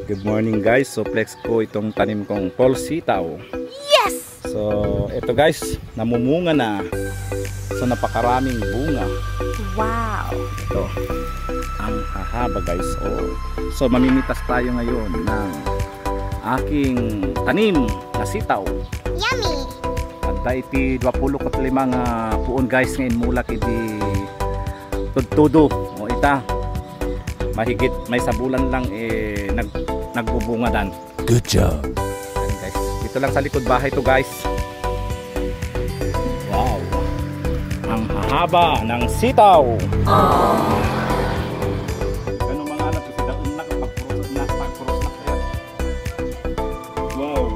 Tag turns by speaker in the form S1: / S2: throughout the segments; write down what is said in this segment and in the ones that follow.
S1: Good morning guys. So flex ko itong tanim kong fall sitaw.
S2: Yes!
S1: So ito guys, namumunga na. So napakaraming bunga.
S2: Wow!
S1: Ito. Ang hahaba guys. So mamimitas tayo ngayon ng aking tanim na sitaw.
S2: Yummy!
S1: At iti 25 nga puon guys ngayon mulak iti tudtudo. O ita. Mahigit may sabulan lang nagbubunga dan.
S3: Good job.
S1: Ayan guys, dito lang sa likod bahay to guys. Wow, ang haba ng sitaw. Ano mga anak ko sila nakapagpuros na kaya. Wow.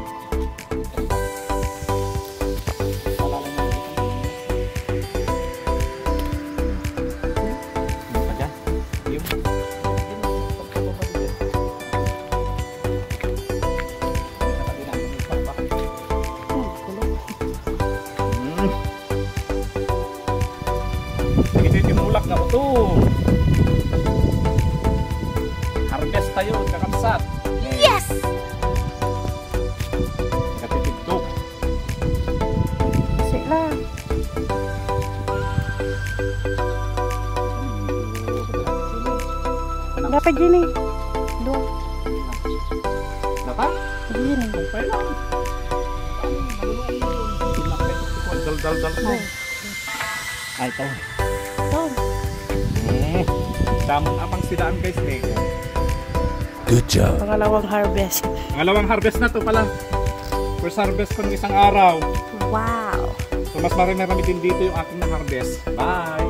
S1: Mulak na ito. Harvest tayo, kakamsat.
S2: Yes!
S1: Katitidok.
S2: Sila. Dapat gini. Dua.
S1: Dapat?
S2: Gini.
S1: Kumpay lang. Dal-dal-dal ko. Ay, ito. Damon apang sidaan guys eh.
S3: Good job.
S2: Pangalawang harvest.
S1: Pangalawang harvest na to pala. First harvest ko ng isang araw.
S2: Wow!
S1: So mas marami din dito yung aking na harvest. Bye!